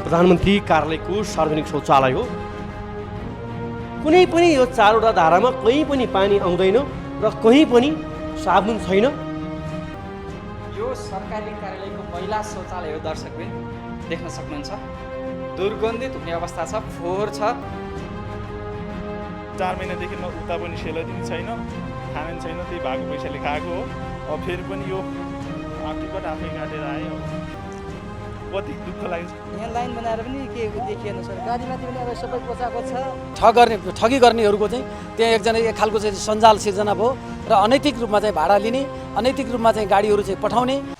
प्रधानमन्त्री कार्यालयको सार्वजनिक शौचालय हो। कुनै पनि यो 4वटा धारामा कहीँ पनि पानी आउँदैन र कहीँ पनि साबुन छैन। यो सरकारी कार्यालयको महिला शौचालय हो। दर्शकबिन देख्न सक्नुहुन्छ, दुर्गन्धित हुने अवस्था छ, फोहोर छ। 4 महिनादेखि म उता पनि सेलाइदिनु छैन, खाने छैन, त्यही भएको पैसाले खाएको हो। अब फेरि पनि यो टिकट आफै काटेर आयो, कति दुःख लाग्छ। यहाँ लाइन बनाएर पनि के देखिएन सर, गाडीमाथि पनि अब सबै पोचाएको छ। ठगी गर्नेहरूको चाहिँ त्यहाँ एकजना एक खालको चाहिँ सञ्जाल सिर्जना भयो र अनैतिक रूपमा चाहिँ भाडा लिने, अनैतिक रूपमा चाहिँ गाडीहरू चाहिँ पठाउने।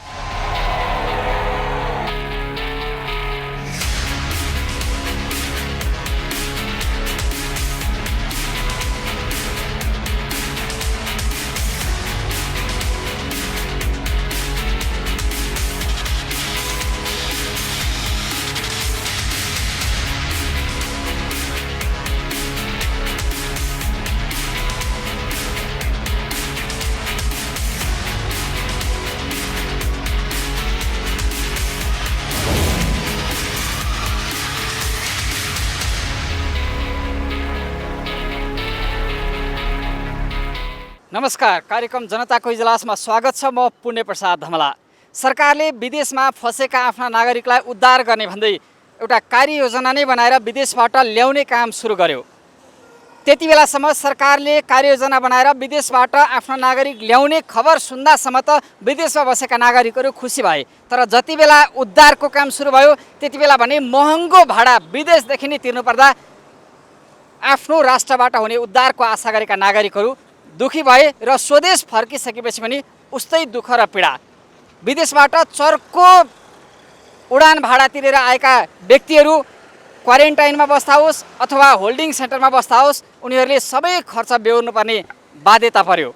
नमस्कार, कार्यक्रम जनताको इजलासमा स्वागत छ। म पुण्य प्रसाद धमला। सरकारले विदेशमा फँसेका आफ्ना नागरिकलाई उद्धार गर्ने भन्दै एउटा कार्ययोजना नै बनाएर विदेशबाट ल्याउने काम सुरु गर्यो। त्यति बेलासम्म सरकारले कार्ययोजना बनाएर विदेशबाट आफ्ना नागरिक ल्याउने खबर सुन्दासम्म त विदेशमा बसेका नागरिकहरू खुसी भए। तर जति बेला उद्धारको काम सुरु भयो त्यति बेला भने महँगो भाडा विदेशदेखि नै तिर्नुपर्दा आफ्नो राष्ट्रबाट हुने उद्धारको आशा गरेका नागरिकहरू दुखी भए र स्वदेश फर्किसकेपछि पनि उस्तै दुःख र पीडा। विदेशबाट चर्को उडान भाडा तिरेर आएका व्यक्तिहरू क्वारेन्टाइनमा बस्दा होस् अथवा होल्डिङ सेन्टरमा बस्दा होस्, उनीहरूले सबै खर्च बेहोर्नुपर्ने बाध्यता पर्यो।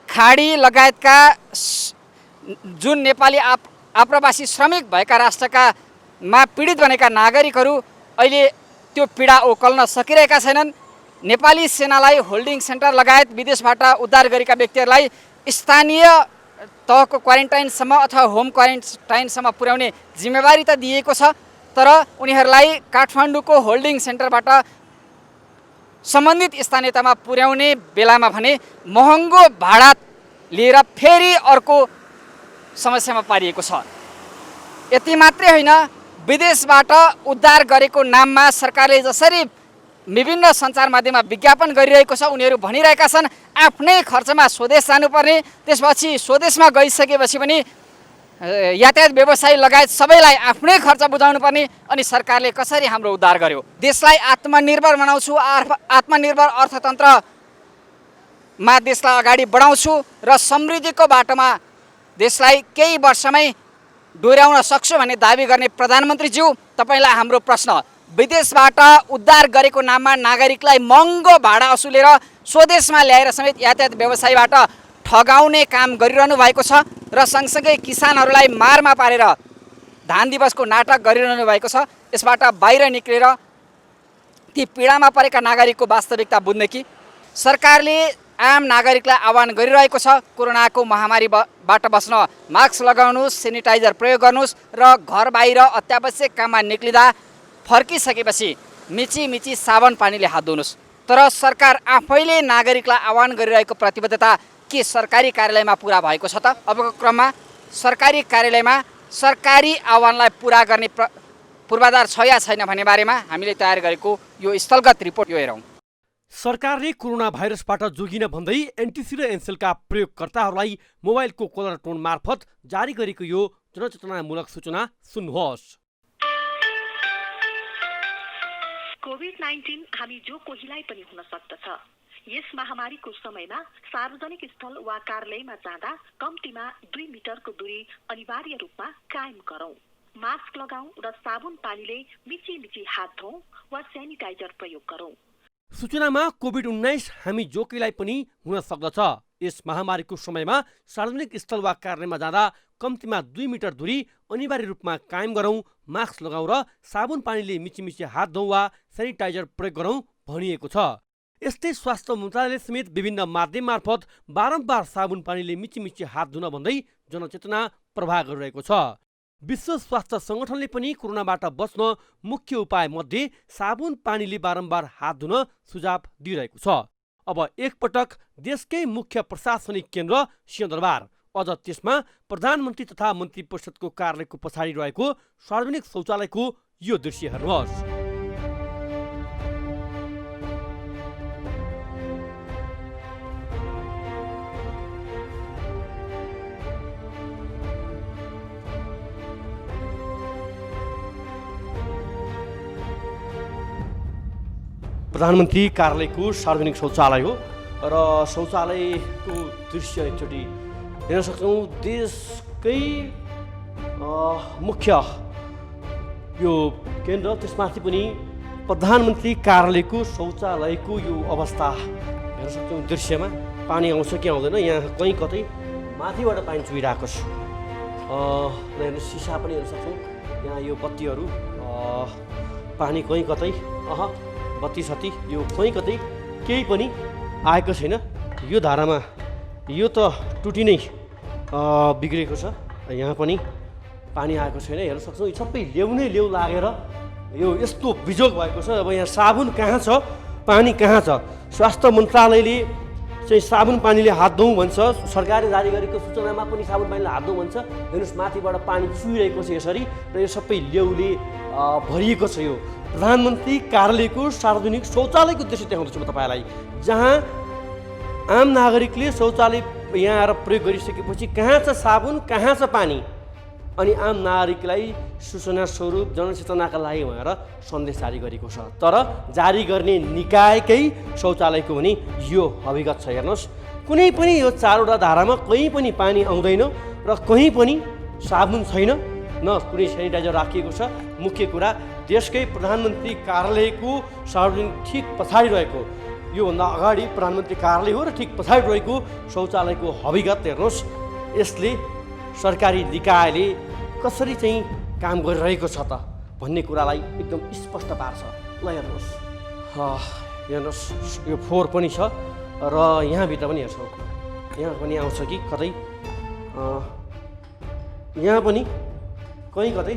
खाडी लगायतका जुन नेपाली आप्रवासी श्रमिक भएका राष्ट्रका पीडित बनेका नागरिकहरू अहिले त्यो पीडा ओकल्न सकिरहेका छैनन्। नेपाली सेनालाई होल्डिङ सेन्टर लगायत विदेशबाट उद्धार गरेका व्यक्तिहरूलाई स्थानीय तहको क्वारेन्टाइनसम्म अथवा होम क्वारेन्टाइनसम्म पुर्याउने जिम्मेवारी त दिएको छ, तर उनीहरूलाई काठमाडौँको होल्डिङ सेन्टरबाट सम्बन्धित स्थानीय तहमा पुर्याउने बेलामा भने महँगो भाडा लिएर फेरि अर्को समस्यामा पारिएको छ। यति मात्रै होइन, विदेशबाट उद्धार गरेको नाममा सरकारले जसरी विभिन्न सञ्चार माध्यममा विज्ञापन गरिरहेको छ, उनीहरू भनिरहेका छन् आफ्नै खर्चमा स्वदेश जानुपर्ने, त्यसपछि स्वदेशमा गइसकेपछि पनि यातायात व्यवसाय लगायत सबैलाई आफ्नै खर्च बुझाउनु पर्ने। अनि सरकारले कसरी हाम्रो उद्धार गर्यो? देशलाई आत्मनिर्भर बनाउँछु, आत्मनिर्भर अर्थतन्त्रमा देशलाई अगाडि बढाउँछु र समृद्धिको बाटोमा देशलाई केही वर्षमै डोर्याउन सक्छु भन्ने दाबी गर्ने प्रधानमन्त्रीज्यू, तपाईँलाई हाम्रो प्रश्न, विदेशबाट उद्धार गरेको नाममा नागरिकलाई महँगो भाडा असुलेर स्वदेशमा ल्याएर समेत यातायात व्यवसायबाट ठगाउने काम गरिरहनु भएको छ र सँगसँगै किसानहरूलाई मारमा पारेर धान दिवसको नाटक गरिरहनु भएको छ। यसबाट बाहिर निक्लेर ती पीडामा परेका नागरिकको वास्तविकता बुझ्ने कि सरकारले आम नागरिकलाई आह्वान गरिरहेको छ, कोरोनाको महामारीबाट बस्न मास्क लगाउनुहोस्, सेनिटाइजर प्रयोग गर्नुहोस् र घर बाहिर अत्यावश्यक काममा निक्लिँदा फर्किसकेपछि मिची साबन पानीले हात धुनुहोस्। तर सरकार आफैले नागरिकलाई आह्वान गरिरहेको प्रतिबद्धता के सरकारी कार्यालयमा पुरा भएको छ त? अबको क्रममा सरकारी कार्यालयमा सरकारी आह्वानलाई पुरा गर्ने पूर्वाधार छ या छैन भन्ने बारेमा हामीले तयार गरेको यो स्थलगत रिपोर्ट यो हेरौँ। सरकारले कोरोना भाइरसबाट जोगिन भन्दै एनटिसी र एनसेलका प्रयोगकर्ताहरूलाई मोबाइलको कलर टोन मार्फत जारी गरेको यो जनचेतनामूलक सूचना सुन्नुहोस्। कोभिड-19 हामी जो कोहीलाई पनि हुन सक्दछ। यस महामारीको समयमा सार्वजनिक स्थल वा कार्यालयमा जाँदा कम्तीमा 2 मिटरको दूरी अनिवार्य रूपमा कायम गरौँ। मास्क लगाऊ र साबुन पानीले मिची हात धोऊ वा सेनिटाइजर प्रयोग गरौँ। सूचनामा कोभिड-19 हामी जोकैलाई पनि हुन सक्दछ। यस महामारीको समयमा सार्वजनिक स्थल वा कार्यालयमा जाँदा कम्तीमा 2 मिटर दूरी अनिवार्य रूपमा कायम गरौँ, मास्क लगाऊ र साबुन पानीले मिची हात धोऊ वा सेनिटाइजर प्रयोग गरौँ भनिएको छ। यस्तै स्वास्थ्य मन्त्रालयले समेत विभिन्न माध्यम मार्फत बारम्बार साबुन पानीले मिची हात धुन भन्दै जनचेतना प्रवाह गरिरहेको छ। विश्व स्वास्थ्य सङ्गठनले पनि कोरोनाबाट बच्न मुख्य उपाय मध्ये साबुन पानीले बारम्बार हात धुन सुझाव दिइरहेको छ। अब एकपटक देशकै मुख्य प्रशासनिक केन्द्र सिंहदरबार, अझ त्यसमा प्रधानमन्त्री तथा मन्त्री परिषदको कार्यालयको पछाडि रहेको सार्वजनिक शौचालयको यो दृश्य हेर्नुहोस्। प्रधानमन्त्री कार्यालयको सार्वजनिक शौचालय हो र शौचालयको दृश्य एकचोटि हेर्न सक्छौँ। देशकै मुख्य यो केन्द्र, त्यसमाथि पनि प्रधानमन्त्री कार्यालयको शौचालयको यो अवस्था हेर्न सक्छौँ। दृश्यमा पानी आउँछ कि आउँदैन, यहाँ कहीँ कतै माथिबाट पानी चुहिरहेको छ। हेर्नु सिसा पनि हेर्न सक्छौँ। यहाँ यो बत्तीहरू पानी कहीँ कतै बत्ती सत्ती यो कहीँ कतै केही पनि आएको छैन। यो धारामा यो त टुटी नै बिग्रेको छ। यहाँ पनि पानी आएको छैन, हेर्न सक्छौँ। सबै लेउ नै लेउ लागेर यो यस्तो बिजोग भएको छ। अब यहाँ साबुन कहाँ छ, पानी कहाँ छ? स्वास्थ्य मन्त्रालयले चाहिँ साबुन पानीले हात धुऊ भन्छ, सरकारले जारी गरेको सूचनामा पनि साबुन पानीले हात धुऊ भन्छ। हेर्नुहोस् माथिबाट पानी चुहिरहेको छ यसरी, र यो सबै लेउले भरिएको छ। यो प्रधानमन्त्री कार्यालयको सार्वजनिक शौचालयको दृश्य देखाउँदैछु म तपाईँलाई, जहाँ आम नागरिकले शौचालय यहाँ आएर प्रयोग गरिसकेपछि कहाँ छ साबुन, कहाँ छ पानी, अनि आम नागरिकलाई सूचना स्वरूप जनचेतनाका लागि भनेर सन्देश जारी गरेको छ। तर जारी गर्ने निकायकै शौचालयको भने यो हकीकत छ। हेर्नुहोस्, कुनै पनि यो 4वटा धारामा कहीँ पनि पानी आउँदैन र कहीँ पनि साबुन छैन, न कुनै सेनिटाइजर राखिएको छ। मुख्य कुरा देशकै प्रधानमन्त्री कार्यालयको सार्वजनिक ठिक पछाडि रहेको, योभन्दा अगाडि प्रधानमन्त्री कार्यालय हो र ठिक पछाडि रहेको शौचालयको हकीकत हेर्नुहोस्। यसले सरकारी निकायले कसरी चाहिँ काम गरिरहेको छ त भन्ने कुरालाई एकदम स्पष्ट पार्छ। ल हेर्नुहोस्, हेर्नुहोस् यो फोहोर पनि छ र यहाँभित्र पनि हेर्छौँ, यहाँ पनि आउँछ कि कतै, यहाँ पनि कहीँ कतै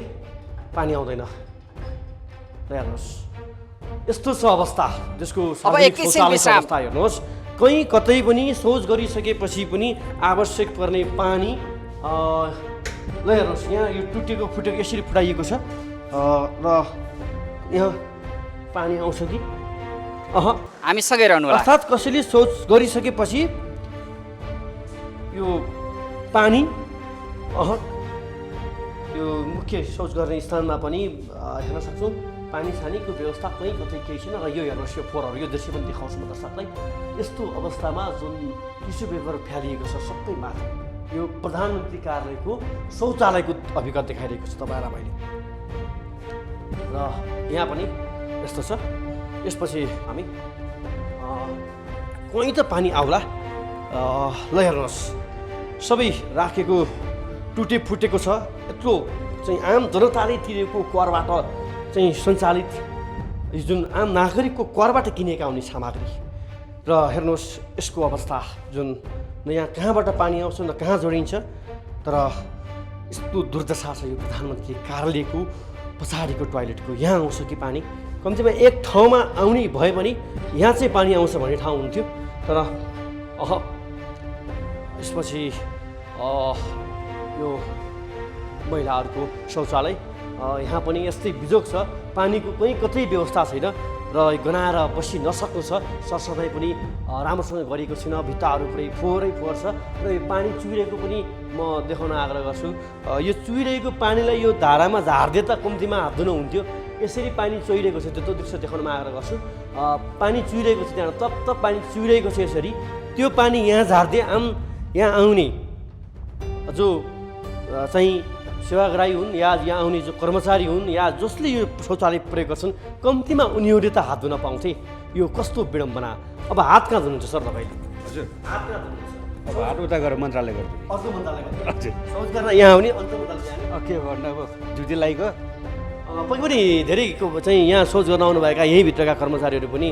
पानी आउँदैन। र हेर्नुहोस् यस्तो छ अवस्था देशको सार्वजनिक शौचालयको अवस्था। हेर्नुहोस् कहीँ कतै पनि शौच गरिसकेपछि पनि आवश्यक पर्ने पानी, ल हेर्नुहोस् यहाँ यो टुटेको फुटेको यसरी फुटाइएको छ र यहाँ पानी आउँछ कि हामी सँगै रहनु होला। अर्थात् कसैले शौच गरिसकेपछि यो पानी यो मुख्य शौच गर्ने स्थानमा पनि हेर्न सक्छौँ पानी छानीको व्यवस्था कहीँ कतै केही छैन। र यो हेर्नुहोस् यो फोहोरहरू, यो दृश्य पनि देखाउँछु म दर्शकलाई। यस्तो अवस्थामा जुन टिस्यु पेपर फ्यालिएको छ सबै माथि, यो प्रधानमन्त्री कार्यालयको शौचालयको हकीकत देखाइरहेको छ तपाईँलाई मैले। र यहाँ पनि यस्तो छ। यसपछि हामी कहीँ त पानी आउला। ल हेर्नुहोस् सबै राखेको टुटे फुटेको छ। यत्रो चाहिँ आम जनताले तिरेको करबाट चाहिँ सञ्चालित जुन आम नागरिकको करबाट किनेका हुने सामग्री, र हेर्नुहोस् यसको अवस्था जुन न यहाँ कहाँबाट पानी आउँछ न कहाँ जोडिन्छ। तर यस्तो दुर्दशा छ यो प्रधानमन्त्री कार्यालयको पछाडिको टोयलेटको। यहाँ आउँछ कि पानी, कम्तीमा एक ठाउँमा आउने भए पनि यहाँ चाहिँ पानी आउँछ भन्ने ठाउँ हुन्थ्यो। तर यसपछि यो महिलाहरूको शौचालय, यहाँ पनि यस्तै बिजोग छ। पानीको कहीँ कतै व्यवस्था छैन र गनाएर बसि नसक्नु छ। सरसफाइ पनि राम्रोसँग गरेको छैन, भित्ताहरू पुरै फोहोरै फोहोर छ। र यो पानी चुहिरहेको पनि म देखाउन आग्रह गर्छु। यो चुहिरहेको पानीलाई यो धारामा झार्दे त कम्तीमा हात धुनु हुन्थ्यो। यसरी पानी चुहिरहेको छ त्यो दृश्य देखाउन आग्रह गर्छु। पानी चुहिरहेको छ, त्यहाँ तप तप पानी चुहिरहेको छ यसरी। त्यो पानी यहाँ झार्दे यहाँ आउने जो चाहिँ सेवाग्राही हुन् या यहाँ आउने जो कर्मचारी हुन् या जसले यो शौचालय प्रयोग गर्छन्, कम्तीमा उनीहरूले त हात धुन पाउँथे। यो कस्तो विडम्बना। अब हात कहाँ धुनुहुन्छ सर तपाईँले? हजुर, हात कहाँ धुनुहुन्छ? अब हात उता गएर मन्त्रालय गर्छु। अर्को मन्त्रालय हजुर, शौच गर्न यहाँ आउने अन्त मन्त्रालय जाने। के भन्नु अब ड्युटी लागेको पक्कै पनि धेरै चाहिँ यहाँ सोच गर्न आउनुभएका यहीँभित्रका कर्मचारीहरू पनि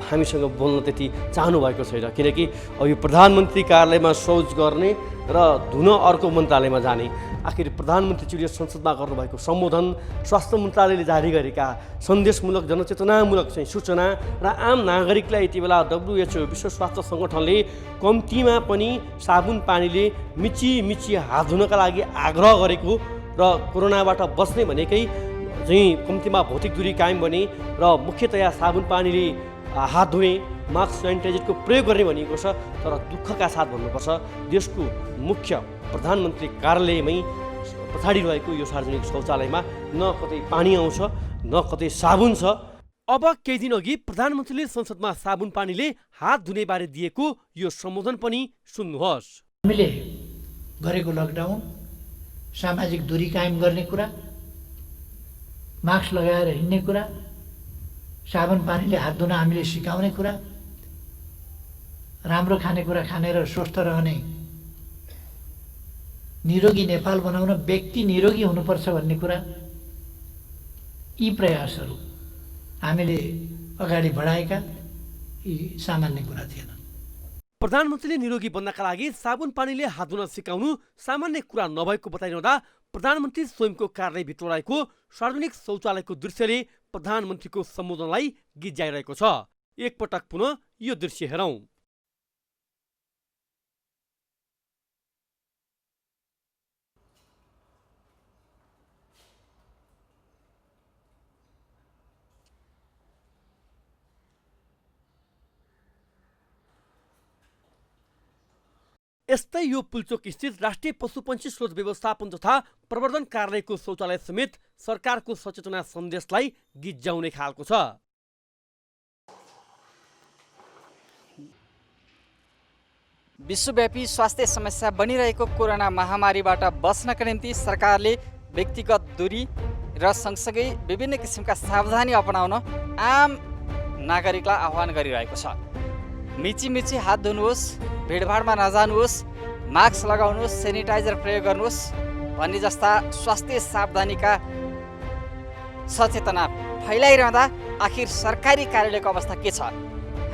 हामीसँग बोल्न त्यति चाहनु भएको छैन, किनकि अब यो प्रधानमन्त्री कार्यालयमा शौच गर्ने र धुन अर्को मन्त्रालयमा जाने, आखिर प्रधानमन्त्रीज्यूले संसदमा गर्नुभएको सम्बोधन, स्वास्थ्य मन्त्रालयले जारी गरेका सन्देशमूलक जनचेतनामूलक चाहिँ सूचना र आम नागरिकलाई यति बेला WHO विश्व स्वास्थ्य सङ्गठनले कम्तीमा पनि साबुन पानीले मिची हात धुनका लागि आग्रह गरेको र कोरोनाबाट बस्ने भनेकै चाहिँ कम्तीमा भौतिक दूरी कायम गर्ने र मुख्यतया साबुन पानीले हात धुने, मास्क सेनिटाइजरको प्रयोग गर्ने भनिएको छ। तर दुःखका साथ भन्नुपर्छ, देशको मुख्य प्रधानमन्त्री कार्यालयमै पछाडि रहेको यो सार्वजनिक शौचालयमा न कतै पानी आउँछ न कतै साबुन छ। अब केही दिन अघि प्रधानमन्त्रीले संसदमा साबुन पानीले हात धुने बारे दिएको यो सम्बोधन पनि सुन्नुहोस्। हामीले गरेको लकडाउन, सामाजिक दूरी कायम गर्ने कुरा, मास्क लगाएर हिँड्ने कुरा, साबुन पानीले हात धुन हामीले सिकाउने कुरा, राम्रो खानेकुरा खाने र स्वस्थ रहने, निरोगी नेपाल बनाउन व्यक्ति निरोगी हुनुपर्छ भन्ने कुरा, यी प्रयासहरू हामीले अगाडि बढाएका यी सामान्य कुरा थिएन। प्रधानमन्त्रीले निरोगी बन्नका लागि साबुन पानीले हात धुन सिकाउनु सामान्य कुरा नभएको बताइरहँदा प्रधानमन्त्री स्वयंको कार्यालयभित्र रहेको सार्वजनिक शौचालयको दृश्यले प्रधानमन्त्रीको सम्बोधनलाई गिज्जाइरहेको छ। एकपटक पुनः यो दृश्य हेरौँ। यस्तै यो पुल्चोक स्थित राष्ट्रिय पशुपन्छी स्रोत व्यवस्थापन तथा प्रवर्धन कार्यालयको शौचालय समेत सरकारको सचेतना सन्देशलाई गिज्जाउने खालको छ। विश्वव्यापी स्वास्थ्य समस्या बनिरहेको कोरोना महामारीबाट बच्नका निम्ति सरकारले व्यक्तिगत दूरी र सँगसँगै विभिन्न किसिमका सावधानी अपनाउन आम नागरिकलाई आह्वान गरिरहेको छ। मिची हात धुनुहोस्, भिडभाडमा नजानुहोस्, मास्क लगाउनुहोस्, सेनिटाइजर प्रयोग गर्नुहोस् भन्ने जस्ता स्वास्थ्य सावधानीका सचेतना फैलाइरहँदा आखिर सरकारी कार्यालयको अवस्था के छ?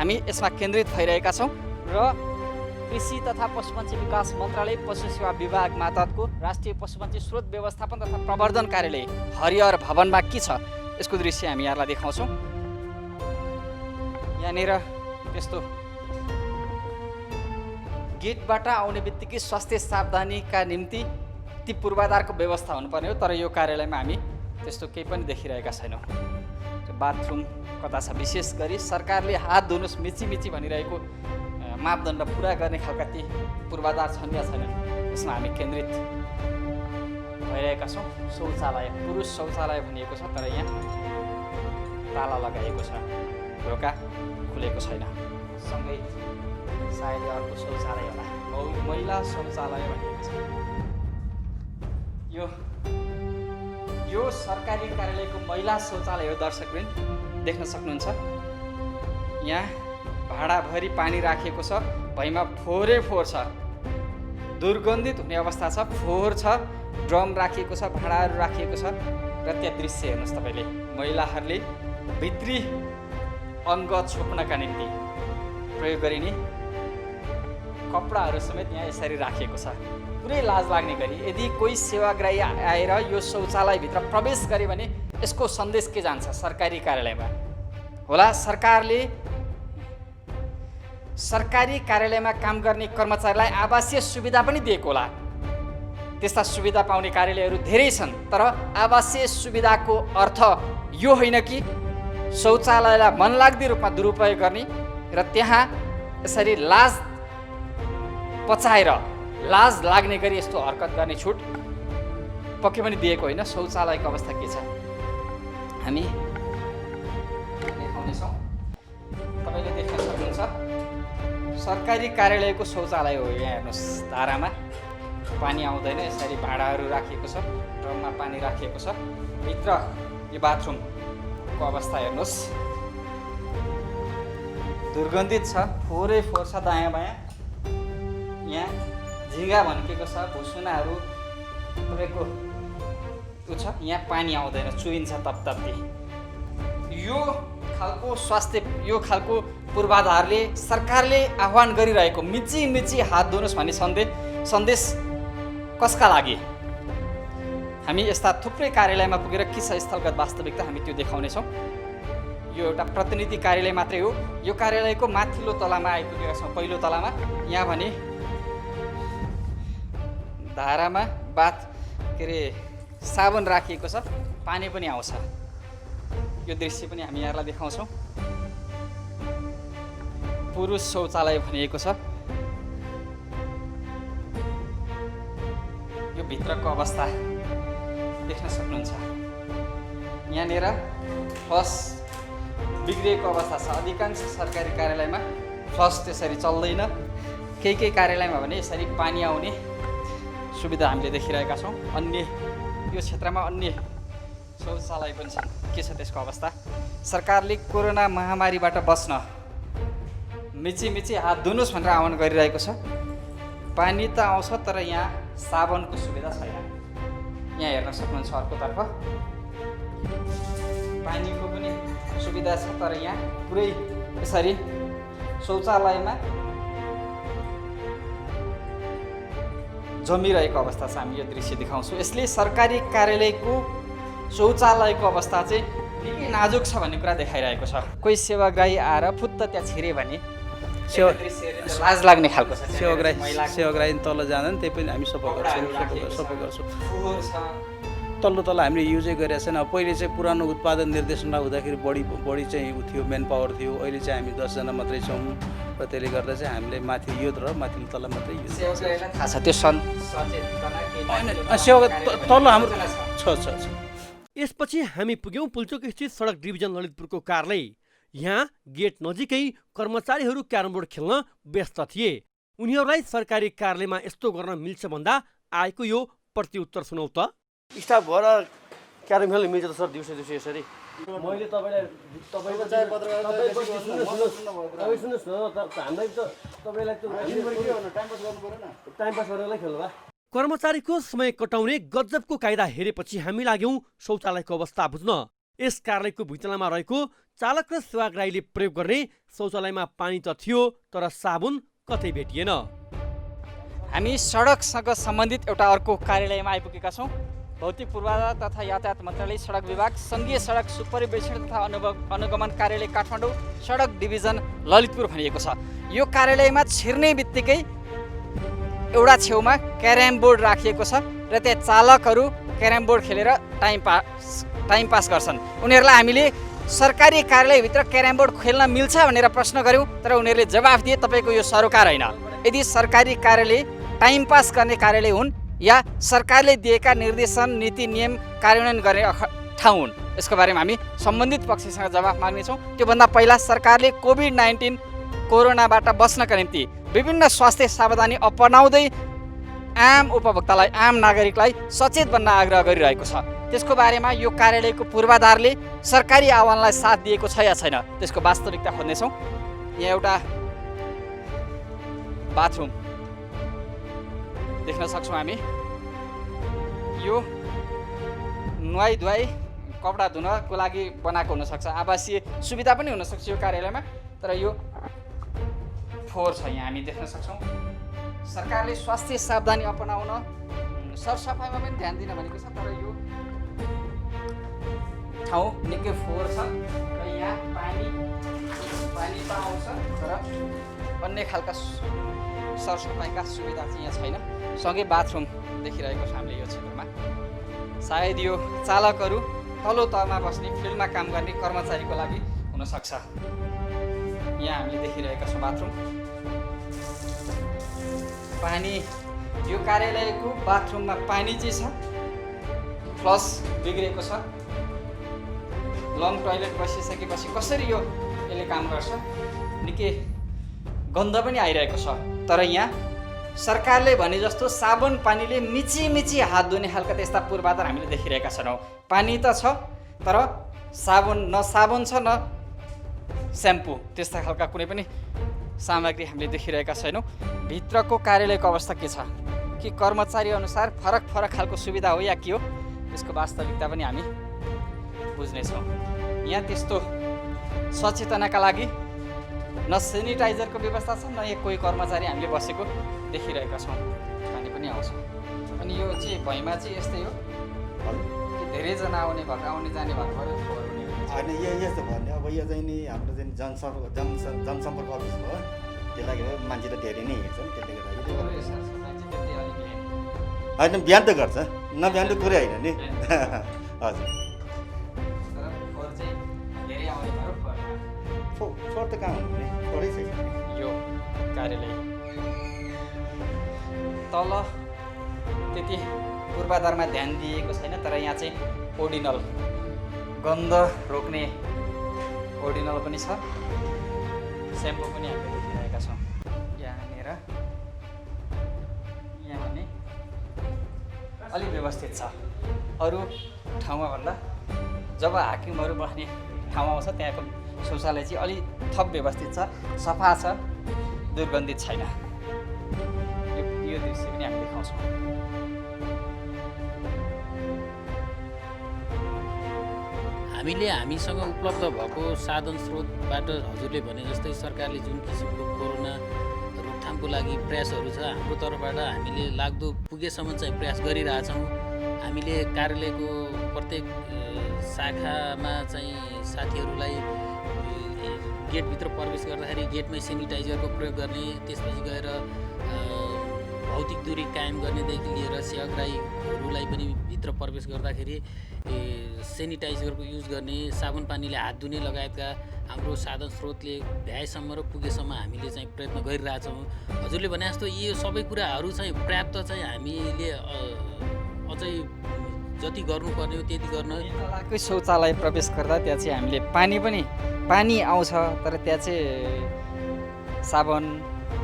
हामी यसमा केन्द्रित भइरहेका छौँ र कृषि तथा पशुपन्छी विकास मन्त्रालय, पशु सेवा विभाग मातहतको राष्ट्रिय पशुपन्छी स्रोत व्यवस्थापन तथा प्रवर्धन कार्यालय हरिहर भवनमा के छ यसको दृश्य हामी यहाँलाई देखाउँछौँ। यहाँनिर त्यस्तो गेटबाट आउने बित्तिकै स्वास्थ्य सावधानीका निम्ति ती पूर्वाधारको व्यवस्था हुनुपर्ने हो, तर यो कार्यालयमा हामी त्यस्तो केही पनि देखिरहेका छैनौँ। बाथरुम कता छ? विशेष गरी सरकारले हात धुनुहोस् मिची भनिरहेको मापदण्ड पुरा गर्ने खालका ती पूर्वाधार छन् या छैनन् यसमा हामी केन्द्रित भइरहेका छौँ। शौचालय, पुरुष शौचालय भनिएको छ, तर यहाँ ताला लगाइएको छ, ढोका खुलेको छैन। सँगै सायद अर्को शौचालय होला, महिला शौचालय भनिएको छ। यो सरकारी कार्यालयको महिला शौचालय हो। दर्शकवृन्द देख्न सक्नुहुन्छ, यहाँ भाँडाभरि पानी राखिएको छ, भैँमा फोहोरै फोहोर छ, दुर्गन्धित हुने अवस्था छ, फोहोर छ, ड्रम राखिएको छ, भाँडाहरू राखिएको छ र त्यहाँ दृश्य हेर्नुहोस् तपाईँले, महिलाहरूले भित्री अङ्ग छोप्नका निम्ति प्रयोग गरिने कपडाहरू समेत यहाँ यसरी राखिएको छ। पुरै लाज लाग्ने गरी यदि कोही सेवाग्राही आएर यो शौचालयभित्र प्रवेश गरे भने यसको सन्देश के जान्छ सरकारी कार्यालयमा? होला सरकारी कार्यालयमा काम गर्ने कर्मचारीलाई आवासीय सुविधा पनि दिएको होला। त्यस्ता सुविधा पाउने कार्यालयहरू धेरै छन्, तर आवासीय सुविधाको अर्थ यो होइन कि शौचालयलाई मनलाग्दो रूपमा दुरुपयोग गर्ने र त्यहाँ यसरी लाज पचाएर लाज लाग्ने गरी यस्तो हरकत गर्ने छुट पक्कै पनि दिएको होइन। शौचालयको अवस्था के छ हामी देखाउनेछौँ। तपाईँले देख्न सक्नुहुन्छ सरकारी कार्यालयको शौचालय हो। यहाँ हेर्नुहोस्, धारामा पानी आउँदैन, यसरी भाँडाहरू राखिएको छ, ड्रममा पानी राखिएको छ। भित्र यो बाथरुमको अवस्था हेर्नुहोस्, दुर्गन्धित छ, फोहोरै फोहोर छ दायाँ बायाँ। यहाँ झिँगा भन्केको छ, भुसुनाहरू तपाईँको ऊ छ यहाँ पानी आउँदैन, चुइन्छ तपतप्ती। यो खालको स्वास्थ्य, यो खालको पूर्वाधारले सरकारले आह्वान गरिरहेको मिची मिची हात धुनुहोस् भन्ने सन्देश कसका लागि? हामी यस्ता थुप्रै कार्यालयमा पुगेर के छ स्थलगत वास्तविकता हामी त्यो देखाउनेछौँ। यो एउटा प्रतिनिधि कार्यालय मात्रै हो। यो कार्यालयको माथिल्लो तलामा आइपुगेका छौँ, पहिलो तलामा। यहाँ भने धारामा साबुन राखिएको छ, पानी पनि आउँछ। यो दृश्य पनि हामी यहाँलाई देखाउँछौँ। पुरुष शौचालय भनिएको छ। यो भित्रको अवस्था देख्न सक्नुहुन्छ। यहाँनिर फ्लस बिग्रिएको अवस्था छ। अधिकांश सरकारी कार्यालयमा फ्लस त्यसरी चल्दैन। केही कार्यालयमा भने यसरी पानी आउने सुविधा हामीले देखिरहेका छौँ। अन्य यो क्षेत्रमा अन्य शौचालय पनि छन्। के छ त्यसको अवस्था? सरकारले कोरोना महामारीबाट बस्न मिची मिची हात धुनुहोस् भनेर आह्वान गरिरहेको छ। पानी त आउँछ तर यहाँ साबुनको सुविधा छैन। यहाँ हेर्न सक्नुहुन्छ अर्कोतर्फ पानीको पनि सुविधा छ तर यहाँ पुरै यसरी शौचालयमा जमिरहेको अवस्था छ। हामी यो दृश्य देखाउँछौँ। यसले सरकारी कार्यालयको शौचालयको अवस्था चाहिँ निकै नाजुक छ भन्ने कुरा देखाइरहेको छ। कोही सेवाग्राही आएर फुत्त त्यहाँ छिरे भने लाज लाग्ने खालको छ। सेवाग्राही तल जाँदैन, त्यही पनि हामी सफा गर्छौँ। तल्लो तल हामीले युजै गरेका छैन। अब पहिले चाहिँ पुरानो उत्पादन निर्देशनलाई हुँदाखेरि बढी चाहिँ थियो, मेन पावर थियो। अहिले चाहिँ हामी 10 जना मात्रै छौँ र त्यसले गर्दा चाहिँ हामीले माथि यो र माथिल्लो तल मात्रै युज तल हाम्रो छ। यसपछि हामी पुग्यौँ पुल्चोक स्थित सडक डिभिजन ललितपुरको कार्यालय। यहाँ गेट नजिकै कर्मचारीहरू क्यारम बोर्ड खेल्न व्यस्त थिए। उनीहरूलाई सरकारी कार्यालयमा यस्तो गर्न मिल्छ भन्दा आएको यो प्रत्युत्तर सुनौ त। स्टाफ भएर क्यारम खेल्न मिल्छ त सर? दिउँसो यसरी मैले सुन्नुहोस् न, हामीलाई त तपाईँलाई टाइम पास गर्नलाई खेल्नु भयो। कर्मचारीको समय कटाउने गजबको कायदा हेरेपछि हामी लाग्यौँ शौचालयको अवस्था बुझ्न। यस कार्यालयको भित्तामा रहेको चालक र सेवाग्राहीले प्रयोग गर्ने शौचालयमा पानी त थियो तर साबुन कतै भेटिएन। हामी सडकसँग सम्बन्धित एउटा अर्को कार्यालयमा आइपुगेका छौँ। भौतिक पूर्वाधार तथा यातायात मन्त्रालय, सडक विभाग, सङ्घीय सडक सुपरिवेक्षण तथा अनुगमन कार्यालय काठमाडौँ, सडक डिभिजन ललितपुर भनिएको छ। यो कार्यालयमा छिर्ने बित्तिकै एउटा छेउमा क्यारम बोर्ड राखिएको छ र त्यहाँ चालकहरू क्यारम बोर्ड खेलेर टाइम पास गर्छन्। उनीहरूलाई हामीले सरकारी कार्यालयभित्र क्यारम बोर्ड खेल्न मिल्छ भनेर प्रश्न गऱ्यौँ तर उनीहरूले जवाफ दिए तपाईँको यो सरोकार होइन। यदि सरकारी कार्यालय टाइम पास गर्ने कार्यालय हुन् या सरकारले दिएका निर्देशन नीति नियम कार्यान्वयन गर्ने ठाउँ हुन्, यसको बारेमा हामी सम्बन्धित पक्षसँग जवाफ माग्नेछौँ। त्योभन्दा पहिला सरकारले कोभिड-19 कोरोनाबाट बस्नका निम्ति विभिन्न स्वास्थ्य सावधानी अपनाउँदै आम उपभोक्तालाई, आम नागरिकलाई सचेत बन्न आग्रह गरिरहेको छ। त्यसको बारेमा यो कार्यालयको पूर्वाधारले सरकारी आह्वानलाई साथ दिएको छ या छैन त्यसको वास्तविकता खोज्नेछौँ। यहाँ एउटा बाथरुम देख्न सक्छौँ हामी। यो नुहाई धुवाई कपडा धुनको लागि बनाएको हुनसक्छ, आवासीय सुविधा पनि हुनसक्छ यो कार्यालयमा। तर यो फोहोर छ यहाँ हामी देख्न सक्छौँ। सरकारले स्वास्थ्य सावधानी अपनाउन सरसफाइमा पनि ध्यान दिन भनेको छ तर यो ठाउँ निकै फोहोर छ र यहाँ पानी त आउँछ तर अन्य खालका सरसफाइका सुविधा चाहिँ यहाँ छैन। सँगै बाथरुम देखिरहेको छ हामीले यो क्षेत्रमा। सायद यो चालकहरू तल्लो तहमा बस्ने फिल्डमा काम गर्ने कर्मचारीको लागि हुनसक्छ। यहाँ हामीले देखिरहेका छौँ बाथरुम। पानी यो कार्यालयको बाथरुममा पानी चाहिँ छ, फ्लस बिग्रेको छ। लङ टोइलेट बसिसकेपछि कसरी यसले काम गर्छ, निकै गन्ध पनि आइरहेको छ। तर यहाँ सरकारले भने जस्तो साबुन पानीले मिची मिची हात धुने खालका त्यस्ता पूर्वाधार हामीले देखिरहेका छैनौँ। पानी त छ तर न साबुन छ न स्याम्पू, त्यस्ता खालका कुनै पनि सामग्री हामीले देखिरहेका छैनौँ। भित्रको कार्यालयको अवस्था के छ कि कर्मचारी अनुसार फरक खालको सुविधा हो या के हो यसको वास्तविकता पनि हामी बुझ्नेछौँ। यहाँ त्यस्तो सचेतनाका लागि न सेनिटाइजरको व्यवस्था छ, न कोही कर्मचारी हामीले बसेको देखिरहेका छौँ। पानी पनि आउँछ। अनि यो चाहिँ भैँमा चाहिँ यस्तै हो, धेरैजना आउने जाने भएको होइन यस्तो भयो भने अब यो चाहिँ नि हाम्रो चाहिँ जनसम्पर्क अफिस भयो, त्यसले गर्दा मान्छे त धेरै नै हिँड्छ नि, त्यसले गर्दाखेरि होइन बिहान त गर्छ, नबिहान त कुरै होइन नि। हजुर फोहोर त कहाँ हुनु नि, फोहोरै छैन यो कार्यालय तल त्यति पूर्वाधारमा ध्यान दिएको छैन, तर यहाँ चाहिँ ओर्डिनल गन्ध रोक्ने ओर्डिनल पनि छ, स्याम्पू पनि हामीले देखिरहेका छौँ। यहाँनिर यहाँ भने अलिक व्यवस्थित छ, अरू ठाउँमा भन्दा जब हाकिमहरू बस्ने ठाउँमा आउँछ त्यहाँको शौचालय चाहिँ अलिक थप व्यवस्थित छ, सफा छ, दुर्गन्धित छैन। यो दृश्य पनि हामी देखाउँछौँ। हामीसँग उपलब्ध भएको साधन स्रोतबाट हजुरले भने जस्तै सरकारले जुन किसिमको कोरोना रोकथामको लागि प्रयासहरू छ, हाम्रो तर्फबाट हामीले लाग्दो पुगेसम्म चाहिँ प्रयास गरिरहेछौँ। हामीले कार्यालयको प्रत्येक शाखामा चाहिँ साथीहरूलाई गेटभित्र प्रवेश गर्दाखेरि गेटमै सेनिटाइजरको प्रयोग गर्ने, त्यसपछि गएर भौतिक दूरी कायम गर्नेदेखि लिएर सेवाग्राहीहरूलाई पनि भित्र प्रवेश गर्दाखेरि सेनिटाइजरको युज गर्ने, साबुन पानीले हात धुने लगायतका हाम्रो साधन स्रोतले भ्याएसम्म र पुगेसम्म हामीले चाहिँ प्रयत्न गरिरहेछौँ। हजुरले भने जस्तो यो सबै कुराहरू चाहिँ पर्याप्त चाहिँ हामीले अझै जति गर्नुपर्ने हो त्यति गर्न। तलकै शौचालय प्रवेश गर्दा त्यहाँ चाहिँ हामीले पानी आउँछ, तर त्यहाँ चाहिँ साबुन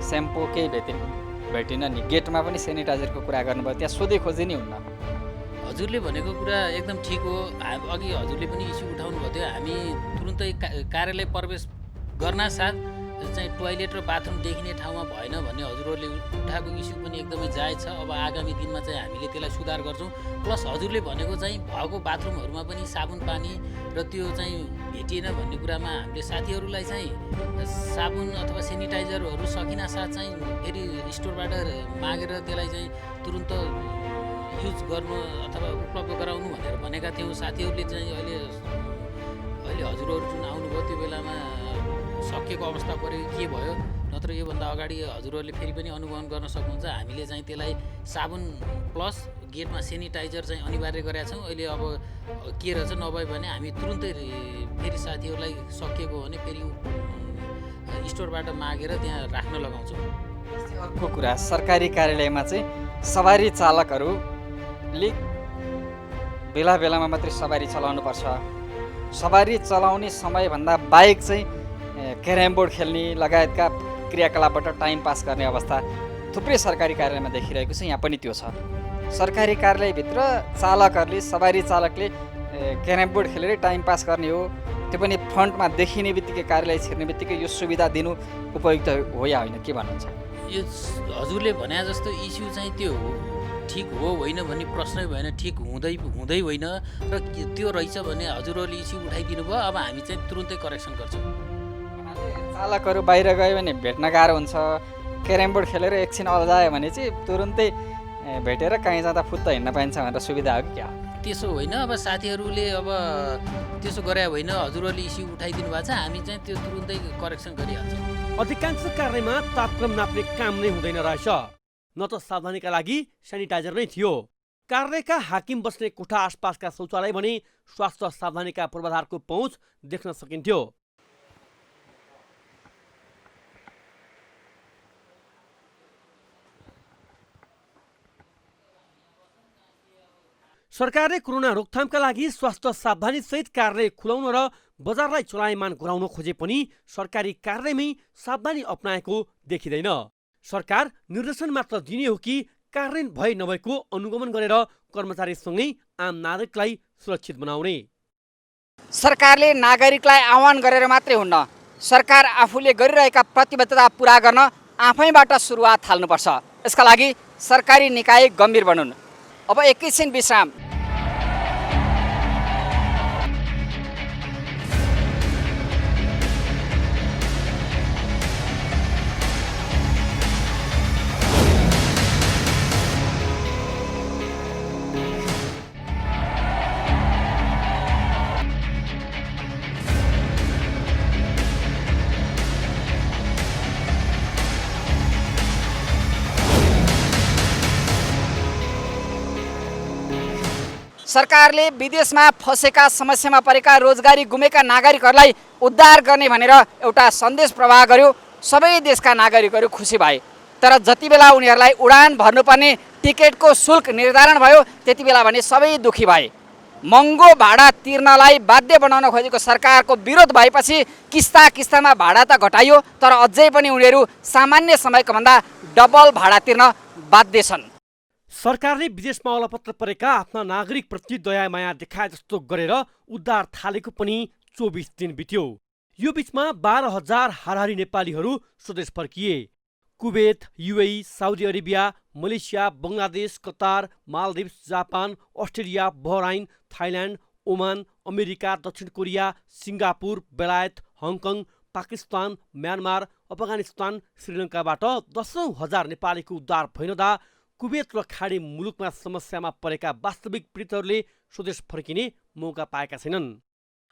स्याम्पू केही भेटिन नि। गेटमा पनि सेनिटाइजरको कुरा गर्नुभयो, त्यहाँ सोधे खोजे नै हुन्न। हजुरले भनेको कुरा एकदम ठिक हो। अघि हजुरले पनि इस्यु उठाउनु भएको थियो, हामी तुरुन्तै कार्यालय प्रवेश गर्नासाथ चाहिँ टोयलेट र बाथरुम देखिने ठाउँमा भएन भन्ने हजुरहरूले उठाएको इस्यु पनि एकदमै जायज छ। अब आगामी दिनमा चाहिँ हामीले त्यसलाई सुधार गर्छौँ। प्लस हजुरले भनेको चाहिँ भएको बाथरुमहरूमा पनि साबुन पानी र त्यो चाहिँ भेटिएन भन्ने कुरामा हामीले साथीहरूलाई चाहिँ साबुन अथवा सेनिटाइजरहरू सकिनासाथ चाहिँ फेरि स्टोरबाट मागेर त्यसलाई चाहिँ तुरुन्त युज गर्नु अथवा उपलब्ध गराउनु भनेर भनेका थियौँ। साथीहरूले चाहिँ अहिले हजुरहरू जुन आउनुभयो त्यो बेलामा सकिएको अवस्था पऱ्यो के भयो, नत्र योभन्दा अगाडि हजुरहरूले फेरि पनि अनुगमन गर्न सक्नुहुन्छ। हामीले चाहिँ त्यसलाई साबुन प्लस गेटमा सेनिटाइजर चाहिँ अनिवार्य गरेका छौँ। अहिले अब के रहेछ नभए भने हामी तुरुन्तै फेरि साथीहरूलाई सकिएको हो भने फेरि स्टोरबाट मागेर त्यहाँ राख्न लगाउँछौँ। अर्को कुरा, सरकारी कार्यालयमा चाहिँ सवारी चालकहरूले बेला बेलामा मात्रै सवारी चलाउनुपर्छ। सवारी चलाउने समयभन्दा बाहेक चाहिँ क्यारम बोर्ड खेल्ने लगायतका क्रियाकलापबाट टाइम पास गर्ने अवस्था थुप्रै सरकारी कार्यालयमा देखिरहेको छ। यहाँ पनि त्यो छ। सरकारी कार्यालयभित्र चालकहरूले सवारी चालकले क्यारम बोर्ड खेलेर टाइम पास गर्ने हो, त्यो पनि फ्रन्टमा देखिने बित्तिकै कार्यालय छिर्ने बित्तिकै यो सुविधा दिनु उपयुक्त हो या होइन, के भन्नुहुन्छ? यो हजुरले भने जस्तो इस्यु चाहिँ त्यो ठिक हो होइन भन्ने प्रश्नै भएन, ठिक हुँदै होइन र त्यो रहेछ भने हजुरहरूले इस्यु उठाइदिनु भयो। अब हामी चाहिँ तुरुन्तै करेक्सन गर्छौँ। चालकहरू बाहिर गयो भने भेट्न गाह्रो हुन्छ, क्यारम बोर्ड खेलेर एकछिन अल्झायो भने चाहिँ तुरुन्तै भेटेर कहीँ जाँदा फुत्त हिँड्न पाइन्छ भनेर सुविधा हो कि क्या? त्यसो होइन, अब साथीहरूले अब त्यसो गरे होइन, हजुरहरूले इस्यु उठाइदिनु भएको छ, हामी चाहिँ त्यो तुरुन्तै करेक्सन गरिहाल्छौँ। अधिकांश कार्यालयमा तापक्रम नाप्ने काम नै हुँदैन रहेछ, न त सावधानीका लागि सेनिटाइजर नै थियो। कार्यालयका हाकिम बस्ने कोठा आसपासका शौचालय भने स्वास्थ्य सावधानीका पूर्वाधारको पहुँच देख्न सकिन्थ्यो। सरकारले कोरोना रोकथामका लागि स्वास्थ्य सावधानी सहित कार्यालय खुलाउन र बजारलाई चलायमान गराउन खोजे पनि सरकारी कार्यालयमै सावधानी अपनाएको देखिँदैन। सरकार निर्देशन मात्र दिने हो कि कार्यान्वयन भए नभएको अनुगमन गरेर कर्मचारीसँगै आम नागरिकलाई सुरक्षित बनाउने। सरकारले नागरिकलाई आह्वान गरेर मात्रै हुन्न, सरकार आफूले गरिरहेका प्रतिबद्धता पुरा गर्न आफैबाट सुरुवात थाल्नुपर्छ। यसका लागि सरकारी निकाय गम्भीर बनुन्। अब एकैछिन विश्राम। सरकारले विदेशमा फँसेका समस्यामा परेका रोजगारी गुमेका नागरिकहरूलाई उद्धार गर्ने भनेर एउटा सन्देश प्रवाह गर्यो। सबै देशका नागरिकहरू खुसी भए। तर जति बेला उनीहरूलाई उडान भर्नुपर्ने टिकटको शुल्क निर्धारण भयो त्यति बेला भने सबै दुखी भए। महँगो भाडा तिर्नलाई बाध्य बनाउन खोजेको सरकारको विरोध भएपछि किस्तामा भाडा त घटाइयो, तर अझै पनि उनीहरू सामान्य समयको भन्दा डबल भाडा तिर्न बाध्य छन्। सरकारले विदेशमा अलपत्र परेका आफ्ना नागरिकप्रति दया माया देखाए जस्तो गरेर उद्धार थालेको पनि 24 दिन बित्यो। यो बीचमा 12,000 हाराहारी नेपालीहरू स्वदेश फर्किए। Kuwait, UAE, Saudi Arabia, Malaysia, Bangladesh, Qatar, Maldives, Japan, Australia, Bahrain, Thailand, Oman, America, दक्षिण कोरिया, सिङ्गापुर, बेलायत, हङकङ, पाकिस्तान, म्यानमार, अफगानिस्तान, श्रीलङ्काबाट 10,000 नेपालीको उद्धार भइरहँदा कुवेत र खाडी मुलुकमा समस्यामा परेका वास्तविक पीडितहरूले स्वदेश फर्किने मौका पाएका छैनन्।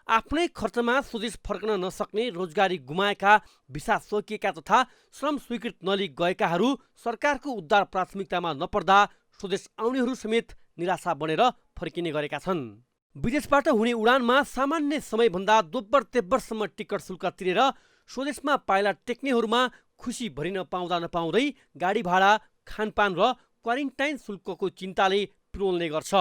आफ्नै खर्चमा स्वदेश फर्कन नसक्ने, रोजगारी गुमाएका, भिसा सकिएका तथा श्रम स्वीकृत नलिई गएकाहरू सरकारको उद्धार प्राथमिकतामा नपर्दा स्वदेश आउनेहरू समेत निराशा बनेर फर्किने गरेका छन्। विदेशबाट हुने उडानमा सामान्य समयभन्दा दोब्बर तेब्बरसम्म टिकट शुल्क तिरेर स्वदेशमा पाइला टेक्नेहरूमा खुसी भरिन पाउँदा नपाउँदै गाडी भाडा, खानपान र क्वारेन्टाइन शुल्कको चिन्ताले पिरोल्ने गर्छ।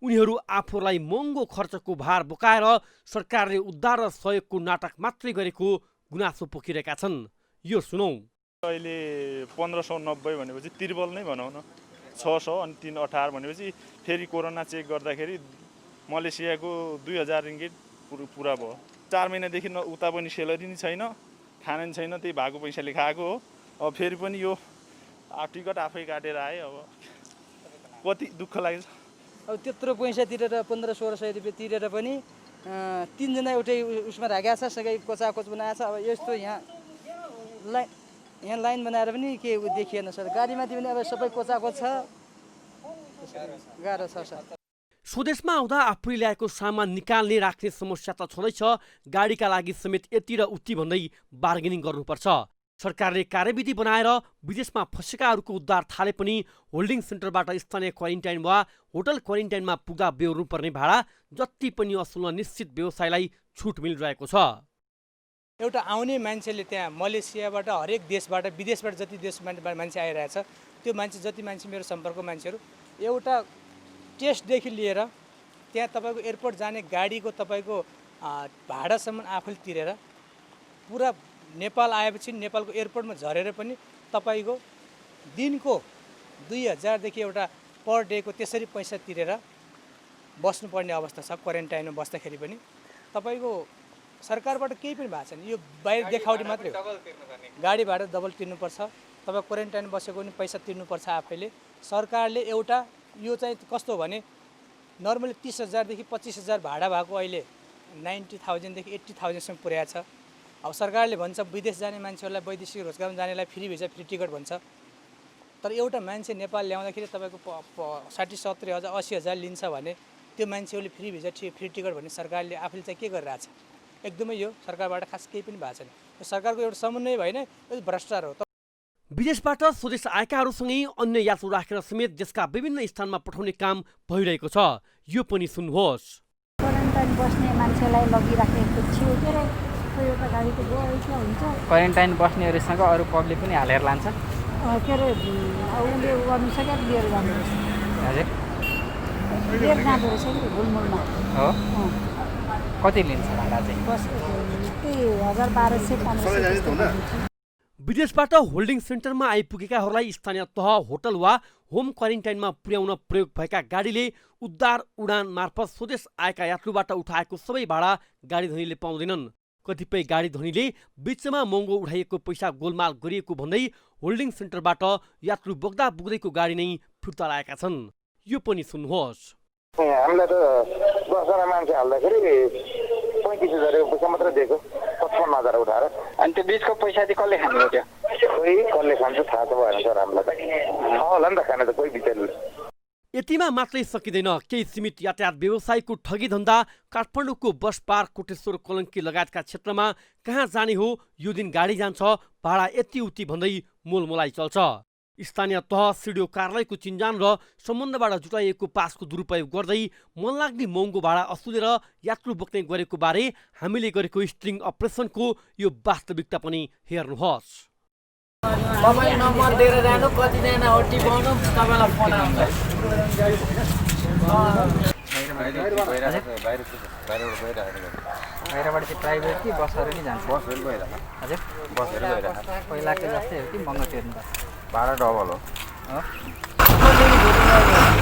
उनीहरू आफूलाई महँगो खर्चको भार बोकाएर सरकारले उद्धार र सहयोगको नाटक मात्रै गरेको गुनासो पोखिरहेका छन्। यो सुनौ। अहिले 1590 भनेपछि त्रिबल नै भनौँ न, 600 अनि 318 भनेपछि फेरि कोरोना चेक गर्दाखेरि मलेसियाको 2000 रिङ्गिट पुरा भयो। 4 महिनादेखि उता पनि सेलरी नै छैन, खाना नि छैन, त्यही भएको पैसाले खाएको हो। अब फेरि पनि यो टिकट आफै काटेर आएँ। अब कति दुःख लाग्छ। अब त्यत्रो पैसा तिरेर 1500-1600 रुपियाँ तिरेर पनि 3 जना एउटै उसमा राखेको छ, सबै कोचाकोच बनाएको छ। अब यस्तो यहाँ लाइन बनाएर पनि के देखिएन सर। गाडीमाथि पनि अब सबै कोचाकोच छ, गाह्रो छ सर। स्वदेशमा आउँदा आफूले ल्याएको सामान निकाल्ने राख्ने समस्या त छँदैछ, गाडीका लागि समेत यति र उति भन्दै बार्गेनिङ गर्नुपर्छ। सरकारले कार्यविधि बनाएर विदेशमा फँसेकाहरूको उद्धार थाले पनि होल्डिङ सेन्टरबाट स्थानीय क्वारेन्टाइन वा होटल क्वारेन्टाइनमा पुग्दा बेहोर्नुपर्ने भाडा जति पनि असुल्न निश्चित व्यवसायलाई छुट मिलिरहेको छ। एउटा आउने मान्छेले त्यहाँ मलेसियाबाट हरेक देशबाट विदेशबाट जति देश मान्छे आइरहेछ त्यो जति मान्छे मेरो सम्पर्कको मान्छेहरू एउटा टेस्टदेखि लिएर त्यहाँ तपाईँको एयरपोर्ट जाने गाडीको तपाईँको भाडासम्म आफूले तिरेर पुरा नेपाल आएपछि नेपालको एयरपोर्टमा झरेर पनि तपाईँको दिनको 2000 देखि एउटा पर डेको त्यसरी पैसा तिरेर बस्नुपर्ने अवस्था छ। क्वारेन्टाइनमा बस्दाखेरि पनि तपाईँको सरकारबाट केही पनि भएको छैन। यो बाहिर देखावटी मात्रै हो। गाडी भाडा डबल तिर्नुपर्छ, तपाईँ क्वारेन्टाइन बसेको पनि पैसा तिर्नुपर्छ आफैले। सरकारले एउटा यो चाहिँ कस्तो भने नर्मली 30,000 देखि 25,000 भाडा भएको अहिले 90,000 देखि 80,000 सम्म पुर्याएको छ। अब सरकारले भन्छ विदेश जाने मान्छेहरूलाई वैदेशिक रोजगारमा जानेलाई फ्री भिजा फ्री टिकट भन्छ, तर एउटा मान्छे नेपाल ल्याउँदाखेरि तपाईँको 60-70 हजार 80,000 लिन्छ भने त्यो मान्छेहरूले फ्री भिजा फ्री टिकट भन्ने सरकारले आफूले चाहिँ के गरिरहेको छ। एकदमै यो सरकारबाट खास केही पनि भएको छैन। यो सरकारको एउटा समन्वय भएन, यो भ्रष्टाचार हो। विदेशबाट स्वदेश आएकाहरूसँगै अन्य यात्रु राखेर समेत देशका विभिन्न स्थानमा पठाउने काम भइरहेको छ। यो पनि सुन्नुहोस्। क्वारेन्टाइन बस्ने मान्छेलाई लगिराखेको छु के रे, एउटा गाडीको व्यवस्था हुन्छ। क्वारेन्टाइन बस्नेहरूसँग अरू पब्लिक पनि हालेर लान्छ के अरे उसले गर्नु सक्यो लिएर जानुपर्छ। हजुर लिएर जाँदो रहेछ कि घुलमुलमा हो। कति लिन्छ भाडा चाहिँ? बस त्यही 1200-1500। विदेशबाट होल्डिङ सेन्टरमा आइपुगेकाहरूलाई स्थानीय तह, होटल वा होम क्वारेन्टाइनमा पुर्याउन प्रयोग भएका गाडीले उद्धार उडान मार्फत स्वदेश आएका यात्रुबाट उठाएको सबै भाडा गाडी धनीले पाउँदैनन्। कतिपय गाडी धनीले बिचमा महँगो उठाइएको पैसा गोलमाल गरिएको भन्दै होल्डिङ सेन्टरबाट यात्रु बोक्दा बोक्दैको गाडी नै फिर्ता लगाएका छन्। यो पनि सुन्नुहोस्। हामीलाई त 10 जना मान्छे हाल्दाखेरि 35,000 पैसा मात्र दिएको, 55,000 उठाएर। अनि त्यो बिचको पैसा चाहिँ कसले खाने हो? त्यो कोही कसले खान्छ थाहा त भएन सर हामीलाई त। होला नि त खाना त कोही बिचरा। यतिमा मात्रै सकिँदैन। केही सीमित यातायात व्यवसायको ठगी धन्दा काठमाडौँको बस पार्क, कोटेश्वर, कलङ्की लगायतका क्षेत्रमा कहाँ जाने हो, यो दिन गाडी जान्छ, भाडा यति उति भन्दै मोलमोलाई चल्छ। स्थानीय तह सिडिओ कार्यालयको चिन्जान र सम्बन्धबाट जुटाइएको पासको दुरुपयोग गर्दै मन लाग्ने महँगो भाडा असुलेर यात्रु बोक्ने गरेको बारे हामीले गरेको स्ट्रिङ अपरेसनको यो वास्तविकता पनि हेर्नुहोस्। मोबाइल नम्बर दिएर जानु, कतिजना ओटिपी आउनु, तपाईँलाई फोन आउँछ। बाहिरबाट चाहिँ प्राइभेट कि बसहरू नि जान्छ? बसहरू गइरहेको। हजुर बसहरू गइरहेको। पहिलाको जस्तै हो कि महँगो तिर्नु? भाडा डबल हो।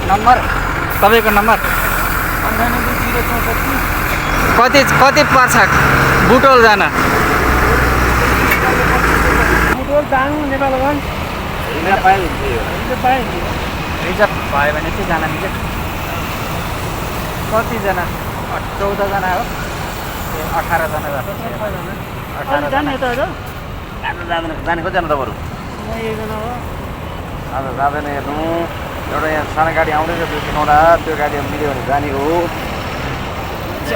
नम्बर तपाईँको नम्बर 98 कति पर्छ बुटोल जान? बुटोल जानु नेपालगञ्ज रिजर्भ भयो भने चाहिँ जान मिल्छ। कतिजना? 14 जना हो? 18 जना जान्छ। 18 जना जाने कतिजना तपाईँहरू? आज जाँदैन हेर्नु, एउटा यहाँ सानो गाडी आउँदैछ त्यो किनौला, त्यो गाडी मिल्यो भने जाने हो।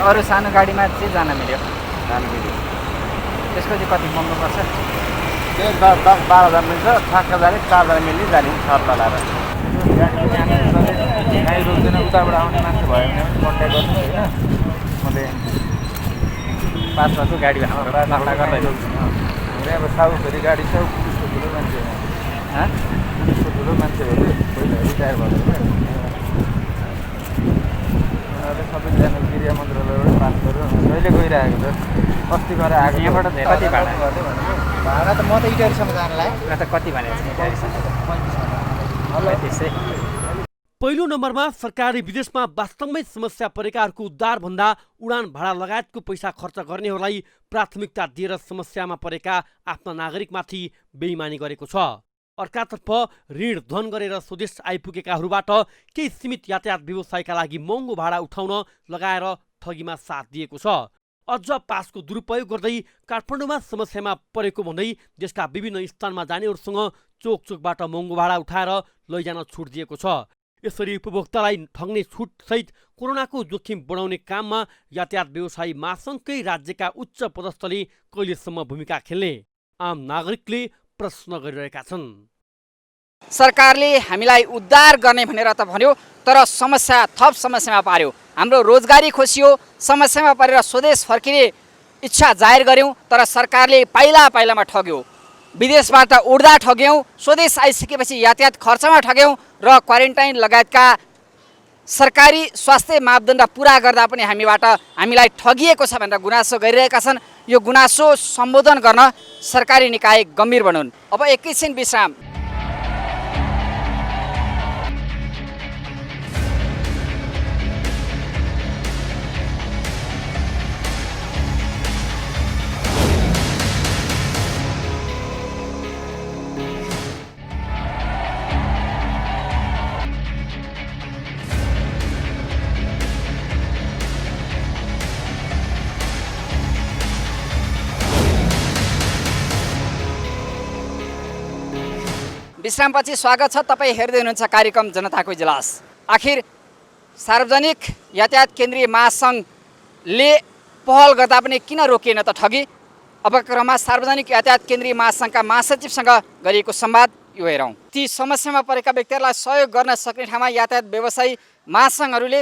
अरू सानो गाडीमा चाहिँ जान मिल्यो। मिल्यो त्यसको चाहिँ कति महँगो पर्छ? त्यही 10-12 जना मिल्छ, ठ्याक्क जाने 4 जना मिल्ने जाने सर्ट लगाएर। गाडी रोक्दैन, उताबाट आउने मान्छे भयो भने पनि कन्ट्याक्ट गर्नु होइन। मैले पासमा चाहिँ गाडी अब साउफेरि गाडी छ, पुलिसको ठुलो मान्छे हो। पुलिसको ठुलो मान्छे हो, पहिला रिटायर भएको उहाँले सबैजना गृह मन्त्रालयबाट पास गरेर कहिले गइरहेको छ, अस्ति गरेर आएको। यहाँबाट कति भाडा? भाडा त म त इटारीसम्म जानलाई न त कति भनेको छ इटारीसम्म? 3500। पहिलो नम्बरमा सरकारले विदेशमा वास्तवमै समस्या परेकाहरूको उद्धार भन्दा उडान भाडा लगायतको पैसा खर्च गर्नेहरूलाई प्राथमिकता दिएर समस्यामा परेका आफ्ना नागरिकमाथि बेइमानी गरेको छ। अर्कातर्फ ऋण धन गरेर स्वदेश आइपुगेकाहरूबाट केही सीमित यातायात व्यवसायका लागि महँगो भाडा उठाउन लगाएर ठगीमा साथ दिएको छ। अझ पासको दुरुपयोग गर्दै काठमाडौँमा समस्यामा परेको भन्दै देशका विभिन्न स्थानमा जानेहरूसँग चोक चोकबाट महँगो भाडा उठाएर लैजान छुट दिएको छ। यसरी उपभोक्तालाई ठग्ने छुटसहित कोरोनाको जोखिम बढाउने काममा यातायात व्यवसायी महासङ्घकै राज्यका उच्च पदस्थले कहिलेसम्म भूमिका खेल्ने आम नागरिकले प्रश्न गरिरहेका छन्। सरकारले हामीलाई उद्धार गर्ने भनेर त भन्यो, तर समस्या थप समस्यामा पार्यो। हाम्रो रोजगारी खोसियो, समस्यामा परेर स्वदेश फर्किने इच्छा जाहेर गऱ्यौँ, तर सरकारले पाइला पाइलामा ठग्यो। विदेशबाट उड्दा ठग्यौँ, स्वदेश आइसकेपछि यातायात खर्चमा ठग्यौँ र क्वारेन्टाइन लगायतका सरकारी स्वास्थ्य मापदण्ड पुरा गर्दा पनि हामीलाई ठगिएको छ भनेर गुनासो गरिरहेका छन्। यो गुनासो सम्बोधन गर्न सरकारी निकाय गम्भीर बनुन्। अब एकैछिन विश्राम। विश्रामपछि स्वागत छ। तपाईँ हेर्दै हुनुहुन्छ कार्यक्रम जनताको इजलास। आखिर सार्वजनिक यातायात केन्द्रीय महासङ्घले पहल गर्दा पनि किन रोकिएन त ठगी? अब क्रममा सार्वजनिक यातायात केन्द्रीय महासङ्घका महासचिवसँग गरिएको संवाद यो हेरौँ। ती समस्यामा परेका व्यक्तिहरूलाई सहयोग गर्न सक्ने ठाउँमा यातायात व्यवसायी महासङ्घहरूले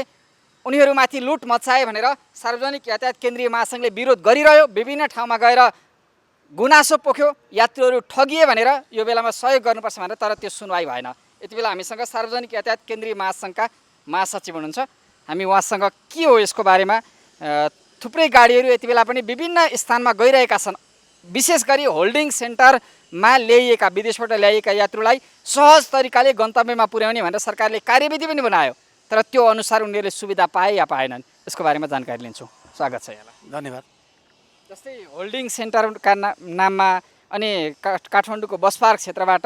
उनीहरूमाथि लुट मचाए भनेर सार्वजनिक यातायात केन्द्रीय महासङ्घले विरोध गरिरह्यो। विभिन्न ठाउँमा गएर गुनासो पोख्यो, यात्रुहरू ठगिए भनेर यो बेलामा सहयोग गर्नुपर्छ भनेर, तर त्यो सुनवाई भएन। यति बेला हामीसँग सार्वजनिक यातायात केन्द्रीय महासङ्घका महासचिव हुनुहुन्छ। हामी उहाँसँग के हो यसको बारेमा, थुप्रै गाडीहरू यति बेला पनि विभिन्न स्थानमा गइरहेका छन्। विशेष गरी होल्डिङ सेन्टरमा ल्याइएका विदेशबाट ल्याइएका यात्रुलाई सहज तरिकाले गन्तव्यमा पुर्याउने भनेर सरकारले कार्यविधि पनि बनायो, तर त्यो अनुसार उनीहरूले सुविधा पाए या पाएनन्, यसको बारेमा जानकारी लिन्छौँ। स्वागत छ यहाँलाई। धन्यवाद। जस्तै होल्डिङ सेन्टरका नाममा अनि काठमाडौँको बस पार्क क्षेत्रबाट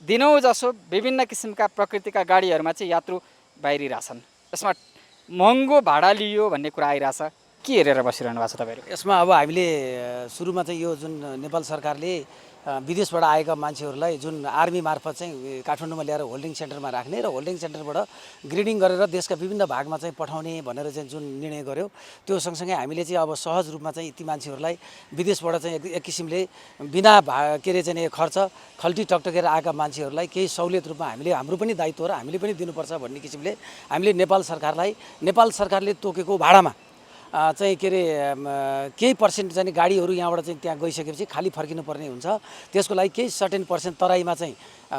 दिनौँ जसो विभिन्न किसिमका प्रकृतिका गाडीहरूमा चाहिँ यात्रु बाहिरिरहेछन्। यसमा महँगो भाडा लियो भन्ने कुरा आइरहेछ, के हेरेर बसिरहनु भएको छ तपाईँहरू? यसमा अब हामीले सुरुमा चाहिँ यो जुन नेपाल सरकारले विदेशबाट आएका मान्छेहरूलाई जुन आर्मी मार्फत चाहिँ काठमाडौँमा ल्याएर होल्डिङ सेन्टरमा राख्ने र होल्डिङ सेन्टरबाट ग्रेडिङ गरेर देशका विभिन्न भागमा चाहिँ पठाउने भनेर चाहिँ जुन निर्णय गर्यो त्यो सँगसँगै हामीले चाहिँ अब सहज रूपमा चाहिँ ती मान्छेहरूलाई विदेशबाट चाहिँ एक किसिमले बिना के अरे चाहिँ खर्च खल्टी टकटकेर आएका मान्छेहरूलाई केही सहुलियत रूपमा हामीले हाम्रो पनि दायित्व र हामीले पनि दिनुपर्छ भन्ने किसिमले हामीले नेपाल सरकारले तोकेको भाडामा चाहिँ के अरे केही पर्सेन्ट चाहिँ गाडीहरू यहाँबाट चाहिँ त्यहाँ गइसकेपछि खाली फर्किनु पर्ने हुन्छ। त्यसको लागि केही सर्टेन पर्सेन्ट तराईमा चाहिँ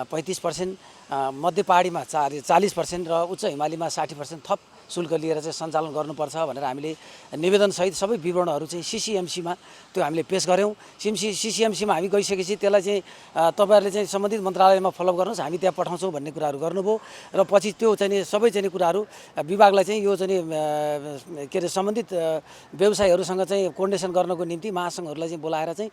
35%, मध्य पहाडीमा 40% र उच्च हिमालीमा 60% थप शुल्क लिएर चाहिँ सञ्चालन गर्नुपर्छ भनेर हामीले निवेदनसहित सबै विवरणहरू चाहिँ सिसिएमसीमा त्यो हामीले पेश गऱ्यौँ। सिसिएमसीमा हामी गइसकेपछि त्यसलाई चाहिँ तपाईँहरूले चाहिँ सम्बन्धित मन्त्रालयमा फलोअप गर्नुहोस्, हामी त्यहाँ पठाउँछौँ भन्ने कुराहरू गर्नुभयो र पछि त्यो चाहिँ सबै चाहिँ कुराहरू विभागलाई चाहिँ यो चाहिँ के अरे सम्बन्धित व्यवसायीहरूसँग चाहिँ कोर्डिनेसन गर्नको निम्ति महासङ्घहरूलाई चाहिँ बोलाएर चाहिँ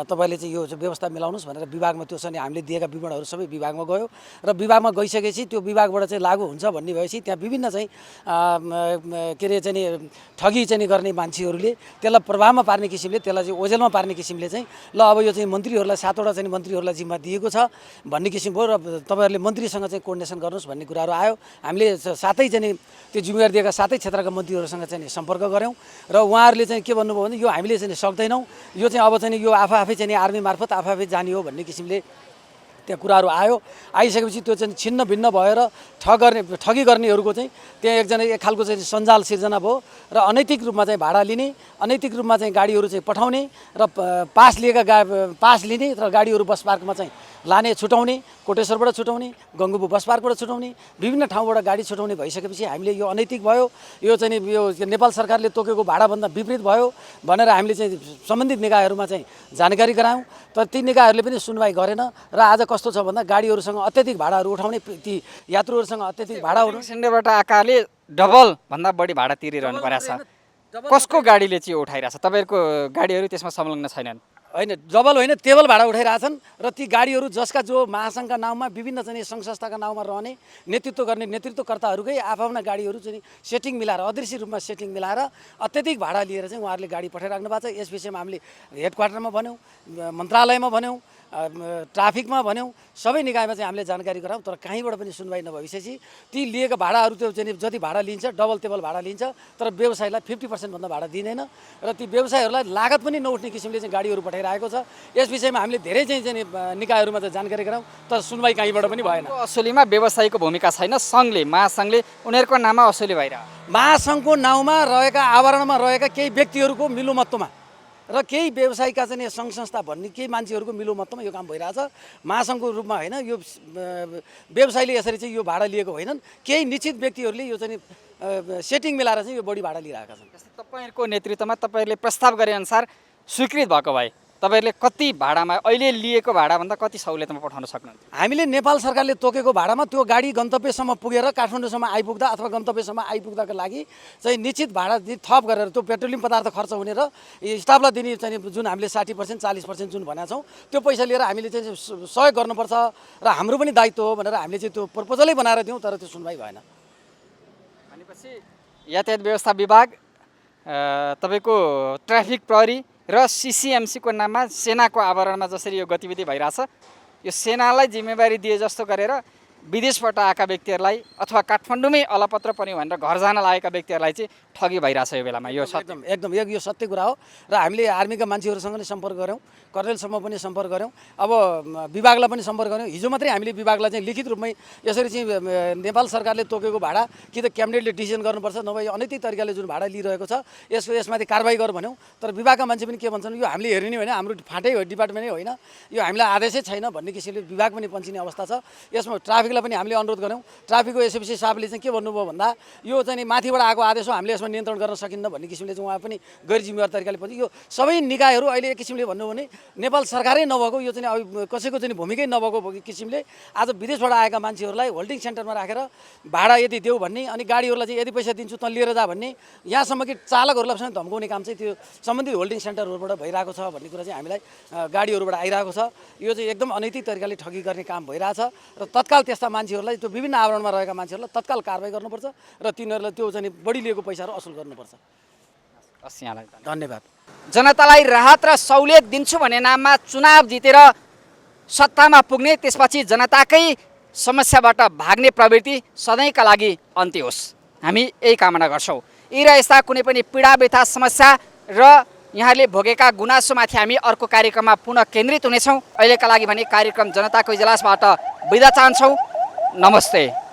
तपाईँले चाहिँ यो व्यवस्था मिलाउनुहोस् भनेर विभागमा त्यो चाहिँ हामीले दिएका विवरणहरू सबै विभागमा गयो र विभागमा गइसकेपछि त्यो विभागबाट चाहिँ लागू हुन्छ भन्ने भएपछि त्यहाँ विभिन्न चाहिँ के अरे चाहिँ ठगी चाहिँ गर्ने मान्छेहरूले त्यसलाई प्रभावमा पार्ने किसिमले त्यसलाई चाहिँ ओझेलमा पार्ने किसिमले चाहिँ ल अब यो चाहिँ मन्त्रीहरूलाई 7वटा चाहिँ मन्त्रीहरूलाई जिम्मा दिएको छ भन्ने किसिम भयो र तपाईँहरूले मन्त्रीसँग चाहिँ कोर्डिनेसन गर्नुहोस् भन्ने कुराहरू आयो। हामीले सातै चाहिँ त्यो जिम्मेवारी दिएका सातै क्षेत्रका मन्त्रीहरूसँग चाहिँ सम्पर्क गऱ्यौँ र उहाँहरूले चाहिँ के भन्नुभयो भने यो हामीले चाहिँ सक्दैनौँ, यो चाहिँ अब चाहिँ यो आफै चाहिँ आर्मी मार्फत आफै जाने हो भन्ने किसिमले त्यहाँ कुराहरू आयो। आइसकेपछि त्यो चाहिँ छिन्न भिन्न भएर ठगी गर्नेहरूको चाहिँ त्यहाँ एक खालको चाहिँ सञ्जाल सिर्जना भयो र अनैतिक रूपमा चाहिँ भाडा लिने, अनैतिक रूपमा चाहिँ गाडीहरू चाहिँ पठाउने र पास लिने र गाडीहरू बस पार्कमा चाहिँ लाने छुटाउने, कोटेश्वरबाट छुटाउने, गङ्गुबु बस पार्कबाट छुटाउने, विभिन्न ठाउँबाट गाडी छुटाउने भइसकेपछि हामीले यो अनैतिक भयो, यो चाहिँ यो नेपाल सरकारले तोकेको भाडाभन्दा विपरीत भयो भनेर हामीले चाहिँ सम्बन्धित निकायहरूमा चाहिँ जानकारी गरायौँ। तर ती निकायहरूले पनि सुनवाई गरेन र आज कस्तो छ भन्दा गाडीहरूसँग अत्याधिक भाडाहरू उठाउने, ती यात्रुहरूसँग अत्याधिक भाडाहरू सेन्टरबाट आएकाले डबल भन्दा बढी भाडा तिरिरहनु परेको छ। कसको गाडीले चाहिँ उठाइरहेछ? तपाईँहरूको गाडीहरू त्यसमा संलग्न छैनन्? होइन, डबल होइन, टेबल भाडा उठाइरहेछन् र ती गाडीहरू जसका जो महासङ्घका नाउँमा विभिन्न चाहिँ सङ्घ संस्थाका नाउँमा रहने नेतृत्व गर्ने नेतृत्वकर्ताहरूकै आफ्ना गाडीहरू चाहिँ सेटिङ मिलाएर अदृश्य रूपमा सेटिङ मिलाएर अत्याधिक भाडा लिएर चाहिँ उहाँहरूले गाडी पठाइराख्नु भएको छ। यस विषयमा हामीले हेडक्वार्टरमा भन्यौँ, मन्त्रालयमा भन्यौँ, ट्राफिकमा भन्यौँ, सबै निकायमा चाहिँ हामीले जानकारी गराउँ, तर कहीँबाट पनि सुनवाई नभइसकेपछि ती लिएका भाडाहरू त्यो चाहिँ जति भाडा लिन्छ डबल टेबल भाडा लिन्छ, तर व्यवसायलाई 50% भन्दा भाडा दिँदैन र ती व्यवसायहरूलाई लागत पनि नउठ्ने किसिमले चाहिँ गाडीहरू पठाइरहेको छ। यस विषयमा हामीले धेरै चाहिँ निकायहरूमा चाहिँ जानकारी गराउँ, तर सुनवाई कहीँबाट पनि भएन। असुलीमा व्यवसायीको भूमिका छैन, सङ्घले महासङ्घले उनीहरूको नाममा असुली भइरहेको, महासङ्घको नाउँमा रहेका आवरणमा रहेका केही व्यक्तिहरूको मिलोमत्वमा र केही व्यवसायिका चाहिँ सङ्घ संस्था भन्ने केही मान्छेहरूको मिलोमत्वमा यो काम भइरहेछ। महासङ्घको रूपमा होइन, यो व्यवसायले यसरी चाहिँ यो भाडा लिएको होइनन्, केही निश्चित व्यक्तिहरूले यो चाहिँ सेटिङ मिलाएर चाहिँ यो बढी भाडा लिइरहेका छन्। तपाईँहरूको नेतृत्वमा तपाईँहरूले प्रस्ताव गरेअनुसार स्वीकृत भएको भए तपाईँहरूले कति भाडामा अहिले लिएको भाडाभन्दा कति सहुलियतमा पठाउन सक्नुहुन्छ? हामीले नेपाल सरकारले तोकेको भाडामा त्यो गाडी गन्तव्यसम्म पुगेर काठमाडौँसम्म आइपुग्दा अथवा गन्तव्यसम्म आइपुग्दाको लागि चाहिँ निश्चित भाडा थप गरेर त्यो पेट्रोलियम पदार्थ खर्च हुने र स्टाफलाई दिने चाहिँ जुन हामीले 60% 40% जुन भनेका छौँ त्यो पैसा लिएर हामीले चाहिँ सहयोग गर्नुपर्छ र हाम्रो पनि दायित्व हो भनेर हामीले चाहिँ त्यो प्रपोजलै बनाएर दियौँ, तर त्यो सुनवाई भएन। भनेपछि यातायात व्यवस्था विभाग, तपाईँको ट्राफिक प्रहरी र सिसिएमसीको नाममा सेनाको आवरणमा जसरी यो गतिविधि भइरहेछ, यो सेनालाई जिम्मेवारी दिए जस्तो गरेर विदेशबाट आएका व्यक्तिहरूलाई अथवा काठमाडौँमै अलपत्र पनि भनेर घर जान लागेका व्यक्तिहरूलाई चाहिँ ठगी भइरहेछ यो बेलामा। यो एकदम यो सत्य कुरा हो र हामीले आर्मीका मान्छेहरूसँग नै सम्पर्क गऱ्यौँ, कर्नेलसम्म पनि सम्पर्क गऱ्यौँ, अब विभागलाई पनि सम्पर्क गऱ्यौँ। हिजो मात्रै हामीले विभागलाई चाहिँ लिखित रूपमै यसरी चाहिँ नेपाल सरकारले तोकेको भाडा कि त क्याबिनेटले डिसिजन गर्नुपर्छ, नभए अनैतिक तरिकाले जुन भाडा लिइरहेको छ यसमाथि कारबाही गर भन्यौँ। तर विभागका मान्छे पनि के भन्छन्, यो हामीले हेर्ने होइन, हाम्रो फाँटै हो, डिपार्टमेन्टै होइन, यो हामीलाई आदेशै छैन भन्ने किसिमले विभाग पनि पन्छिने अवस्था छ। यसमा ट्राफिकलाई पनि हामीले अनुरोध गऱ्यौँ। ट्राफिकको एसएफसी साहबले चाहिँ के भन्नुभयो भन्दा यो चाहिँ माथिबाट आएको आदेश हो, हामीले यसमा नियन्त्रण गर्न सकिन्न भन्ने किसिमले चाहिँ उहाँ पनि गैर जिम्मेवार तरिकाले पनि यो सबै निकायहरू अहिले एक किसिमले भन्नु भने नेपाल सरकारै नभएको, यो चाहिँ कसैको चाहिँ भूमिकै नभएको किसिमले आज विदेशबाट आएका मान्छेहरूलाई होल्डिङ सेन्टरमा राखेर भाडा यदि देऊ भन्ने, अनि गाडीहरूलाई चाहिँ यदि पैसा दिन्छु त लिएर जा भन्ने, यहाँसम्म कि चालकहरूलाई पनि धम्काउने काम चाहिँ त्यो सम्बन्धित होल्डिङ सेन्टरहरूबाट भइरहेको छ भन्ने कुरा चाहिँ हामीलाई गाडीहरूबाट आइरहेको छ। यो चाहिँ एकदम अनैतिक तरिकाले ठगी गर्ने काम भइरहेछ र तत्काल त्यस्ता मान्छेहरूलाई, त्यो विभिन्न आवरणमा रहेका मान्छेहरूलाई तत्काल कारबाही गर्नुपर्छ र तिनीहरूलाई त्यो चाहिँ बढी लिएको पैसाहरू असुल गर्नुपर्छ। हस्, यहाँलाई धन्यवाद। जनतालाई राहत र सहुलियत दिन्छु भन्ने नाममा चुनाव जितेर सत्तामा पुग्ने त्यसपछि जनताकै समस्याबाट भाग्ने प्रवृत्ति सधैँका लागि अन्त्य होस्, हामी यही कामना गर्छौँ। यी र यस्ता कुनै पनि पीडा व्यथा समस्या र यहाँले भोगेका गुनासोमाथि हामी अर्को कार्यक्रममा पुनः केन्द्रित हुनेछौँ। अहिलेका लागि भने कार्यक्रम जनताको इजलासबाट बिदा चाहन्छौँ। नमस्ते।